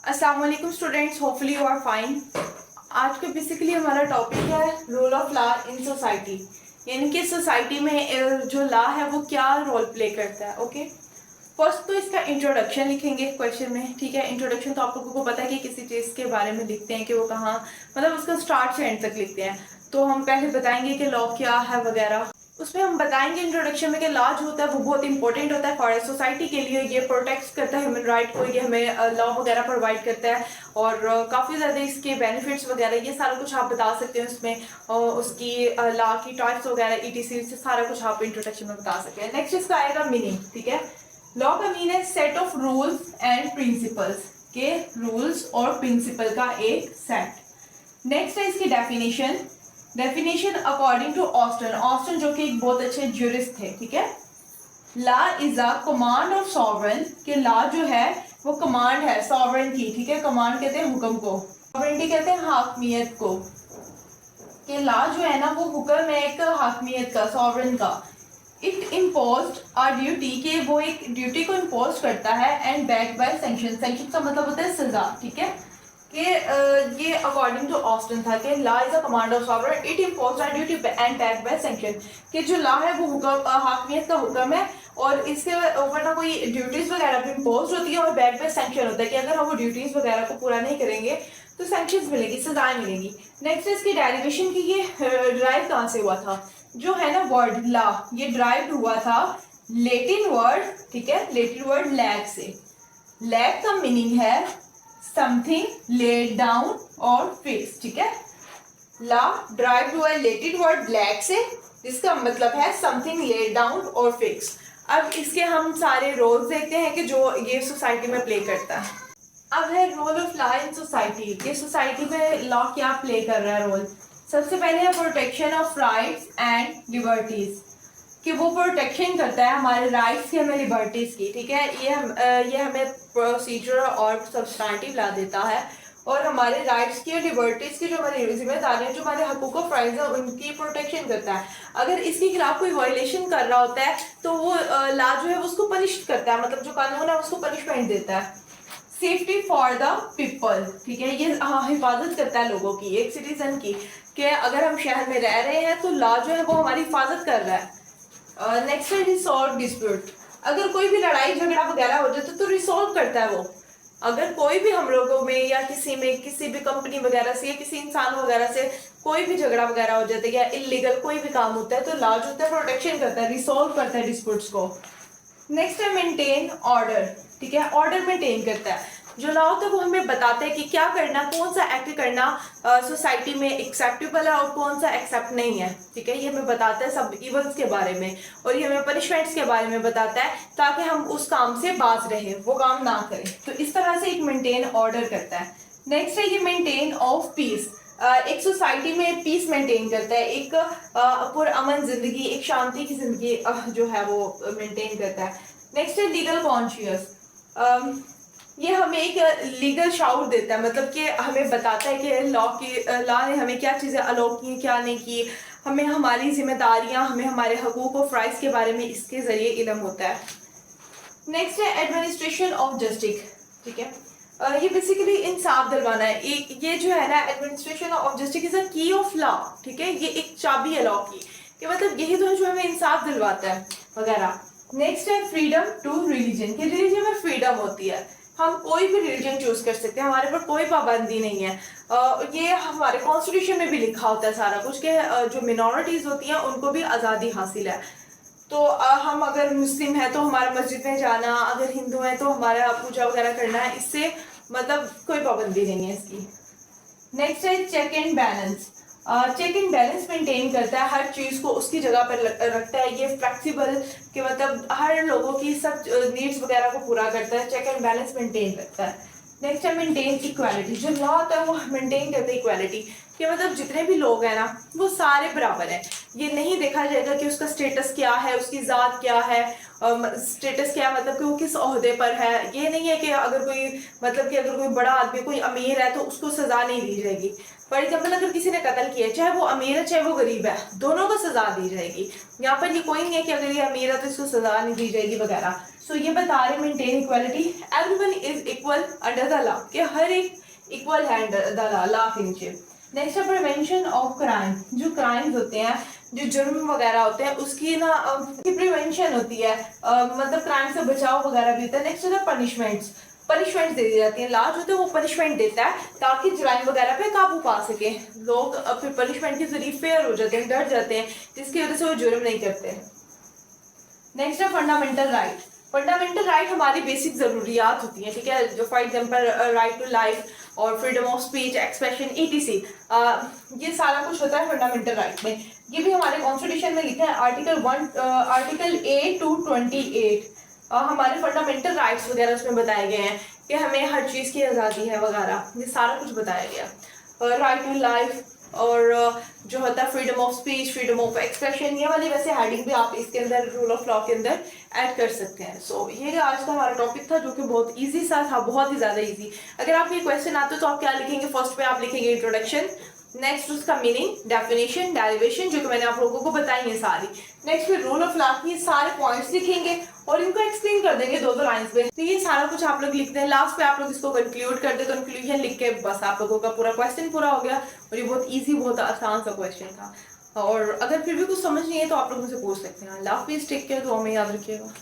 अस्सलाम वालेकुम students, hopefully you are fine. आज का बेसिकली हमारा टॉपिक है role of law in society, यानी कि सोसाइटी में जो लॉ है वो क्या रोल प्ले करता है। ओके, फर्स्ट तो इसका इंट्रोडक्शन लिखेंगे क्वेश्चन में। ठीक है, इंट्रोडक्शन तो आप लोगों को पता है कि किसी चीज़ के बारे में लिखते हैं कि वो कहाँ, मतलब उसका स्टार्ट से एंड तक लिखते हैं। तो हम पहले बताएंगे कि लॉ क्या है वगैरह, उसमें हम बताएंगे इंट्रोडक्शन में कि लॉ जो होता है वो बहुत इंपॉर्टेंट होता है फॉर सोसाइटी के लिए। ये प्रोटेक्ट करता है ह्यूमन राइट को, ये हमें लॉ वगैरह प्रोवाइड करता है और काफ़ी ज़्यादा इसके बेनिफिट्स वगैरह ये सारा कुछ आप बता सकते हैं उसमें। उसकी लॉ की टाइप्स वगैरह ETC से सारा कुछ आप इंट्रोडक्शन में बता सकते हैं। नेक्स्ट इसका आएगा मीनिंग। ठीक है, लॉ का मीन है set of rules and principles, के रूल्स और प्रिंसिपल का एक सेट। नेक्स्ट है इसकी definition. Definition according to Austin, Austin जो कि एक बहुत अच्छे ज्यूरिस्ट थे। ठीक है, law is a command of sovereign, के लॉ जो है वो कमांड है सॉवरेन की। ठीक है, कमांड कहते हैं हुक्म को, सॉवरेनिटी कहते हैं हाकमियत को। के लॉ जो है ना वो हुक्म है एक हाकमियत का, सॉवरेन का। इट इम्पोज्ड अ ड्यूटी, के वो एक ड्यूटी को इम्पोज करता है and back by sanction. Sanction का मतलब होता है सजा। ठीक है, कि ये अकॉर्डिंग टू ऑस्टन था कि law is a command of sovereign, it imposed a duty and back by sanction. कि जो लॉ है वो हुक्म हाकमियत का हुक्म है और इसके ऊपर ना कोई ड्यूटीज वगैरह भी इम्पोज होती है और बैक बाय सैंक्शन होता है कि अगर हम वो ड्यूटीज वगैरह को पूरा नहीं करेंगे तो सैंक्शंस मिलेगी, सजाएं मिलेंगी। नेक्स्ट इसकी डेरिवेशन की, ये ड्राइव कहाँ से हुआ था। जो है ना वर्ड लॉ, ये ड्राइव हुआ था लेटिन वर्ड, ठीक है, लेटिन वर्ड लैग से। लैग का मीनिंग है समथिंग लेड डाउन और फिक्स। ठीक है, लॉ ड्राइव हुआ है लेटिन वर्ड लैग से, जिसका मतलब है समथिंग लेड डाउन और फिक्स। अब इसके हम सारे रोल्स देखते हैं कि जो ये सोसाइटी में प्ले करता है। अब है role of law in society, ये सोसाइटी में लॉ क्या प्ले कर रहा है रोल। सबसे पहले है protection of rights and liberties, कि वो प्रोटेक्शन करता है हमारे राइट्स की, हमें लिबर्टीज की। ठीक है, ये हमें प्रोसीजर और सब्सटैंटिव लॉ देता है और हमारे राइट्स की और लिबर्टीज की जो हमारी जिम्मेदारी है, जो हमारे हकूक और फ्राइज है उनकी प्रोटेक्शन करता है। अगर इसके खिलाफ कोई वायलेशन कर रहा होता है तो वो लॉ जो है उसको पनिश करता है, मतलब जो कानून है उसको पनिशमेंट देता है। सेफ्टी फॉर द पीपल, ठीक है, ये हिफाजत करता है लोगों की, एक सिटीजन की, कि अगर हम शहर में रह रहे हैं तो लॉ जो है वो हमारी हिफाजत कर रहा है। नेक्स्ट है रिसॉल्व डिस्प्यूट, अगर कोई भी लड़ाई झगड़ा वगैरह हो जाए तो रिसॉल्व करता है वो। अगर कोई भी हम लोगों में या किसी में, किसी भी कंपनी वगैरह से या किसी इंसान वगैरह से कोई भी झगड़ा वगैरह हो जाता है या इलीगल कोई भी काम होता है तो लॉ जो होता है प्रोटेक्शन करता है, रिसॉल्व करता है डिस्प्यूट्स को। नेक्स्ट है मेंटेन ऑर्डर, ठीक है, ऑर्डर मेंटेन करता है। जो लॉ होता है वो हमें बताता है कि क्या करना, कौन सा एक्ट करना सोसाइटी में एक्सेप्टेबल है और कौन सा एक्सेप्ट नहीं है। ठीक है, ये हमें बताता है सब इवल्स के बारे में और ये हमें पनिशमेंट्स के बारे में बताता है ताकि हम उस काम से बाज रहे, वो काम ना करें। तो इस तरह से एक मेंटेन ऑर्डर करता है। नेक्स्ट है ये मेंटेन ऑफ पीस, एक सोसाइटी में पीस मेंटेन करता है, एक पुरअमन जिंदगी, एक शांति की जिंदगी जो है वो मेंटेन करता है। नेक्स्ट है लीगल कॉन्शियस, ये हमें एक लीगल शाउट देता है, मतलब कि हमें बताता है कि लॉ ने हमें क्या चीज़ें अलाउ की क्या नहीं की, हमें हमारी जिम्मेदारियां, हमें हमारे हकूक और फ्राइज के बारे में इसके जरिए इल्म होता है। नेक्स्ट है एडमिनिस्ट्रेशन ऑफ जस्टिस, ठीक है, ये बेसिकली इंसाफ दिलवाना है। ये जो है ना administration of justice is a की ऑफ लॉ, ठीक है, ये एक चाबी है लॉ की, कि मतलब यही तो है जो हमें इंसाफ दिलवाता है वगैरह। नेक्स्ट है फ्रीडम टू रिलीजन, कि रिलीजन में फ्रीडम होती है, हम कोई भी रिलीजन चूज कर सकते हैं, हमारे पर कोई पाबंदी नहीं है। ये हमारे कॉन्स्टिट्यूशन में भी लिखा होता है सारा कुछ कि जो मिनॉरिटीज होती हैं उनको भी आज़ादी हासिल है। तो हम अगर मुस्लिम हैं तो हमारा मस्जिद में जाना, अगर हिंदू हैं तो हमारा पूजा वगैरह करना है, इससे मतलब कोई पाबंदी नहीं है इसकी। नेक्स्ट है check and balance, check and balance maintain करता है, हर चीज़ को उसकी जगह पर रखता है। ये फ्लेक्सिबल कि मतलब हर लोगों की सब नीड्स वगैरह को पूरा करता है, चेक एंड बैलेंस मेंटेन करता है। नेक्स्ट है मेंटेन इक्वालिटी, जो लॉ होता है वो मेंटेन करता है इक्वालिटी, कि मतलब जितने भी लोग हैं ना वो सारे बराबर हैं। ये नहीं देखा जाएगा कि उसका स्टेटस क्या है, उसकी ज़ात क्या है, स्टेटस क्या है, मतलब कि वो किस ओहदे पर है। ये नहीं है कि अगर कोई, मतलब कि अगर कोई बड़ा आदमी, कोई अमीर है तो उसको सजा नहीं दी जाएगी। फॉर एग्जाम्पल अगर किसी ने कत्ल किया, चाहे वो अमीर है चाहे वो गरीब है, दोनों को सजा दी जाएगी। यहाँ पर ये कोई नहीं है कि अगर ये अमीर है तो इसको सजा नहीं दी जाएगी वगैरह। सो ये बता रहे maintain equality, everyone is equal under the law, कि हर एक इक्वल है अंडर द लॉ के नीचे। नेक्स्ट है प्रिवेंशन ऑफ क्राइम, जो क्राइम्स होते हैं, जो जुर्म वगैरह होते हैं, उसकी ना प्रिवेंशन होती है, मतलब क्राइम से बचाव वगैरह भी होता है। नेक्स्ट है पनिशमेंट्स, पनिशमेंट दे दी जाती है, लाज होते हैं वो पनिशमेंट देता है ताकि जुराइम वगैरह पे काबू पा सके लोग, फिर पनिशमेंट के जरिए फेयर हो जाते हैं, डर जाते हैं, जिसकी वजह से वो जुर्म नहीं करते। नेक्स्ट है फंडामेंटल राइट, फंडामेंटल राइट हमारी बेसिक जरूरियात होती हैं, ठीक है, जो for example right to life और freedom of speech, expression, etc, ये सारा कुछ होता है फंडामेंटल राइट में। ये भी हमारे कॉन्स्टिट्यूशन में लिखा है आर्टिकल 8 to 28, हमारे फंडामेंटल राइट्स वगैरह उसमें बताए गए हैं कि हमें हर चीज़ की आज़ादी है वगैरह, ये सारा कुछ बताया गया। राइट टू लाइफ और जो होता है freedom of speech, freedom of expression, ये वाली वैसे हेडिंग भी आप इसके अंदर रूल ऑफ लॉ के अंदर ऐड कर सकते हैं। सो ये आज का हमारा टॉपिक था, जो कि बहुत इजी सा था, बहुत ही ज़्यादा इजी। अगर आपको ये क्वेश्चन आते तो आप क्या लिखेंगे, फर्स्ट पे आप लिखेंगे इंट्रोडक्शन, नेक्स्ट उसका मीनिंग, डेफिनेशन, डेरिवेशन, जो कि मैंने आप लोगों को बताई है सारी। नेक्स्ट फिर रूल ऑफ लॉ की सारे पॉइंट्स लिखेंगे और इनको एक्सप्लेन कर देंगे दो लाइंस में। तो ये सारा कुछ आप लोग लिखते हैं, लास्ट पे आप लोग इसको कंक्लूड कर दे, कंक्लूजन लिख के बस आप लोगों का पूरा क्वेश्चन पूरा हो गया। और ये बहुत ईजी, बहुत आसान सा क्वेश्चन था। और अगर फिर भी कुछ समझ नहीं है तो आप लोग मुझसे पूछ सकते हैं। अल्लाह हाफिज़, टेक केयर, दुआ में याद रखिएगा।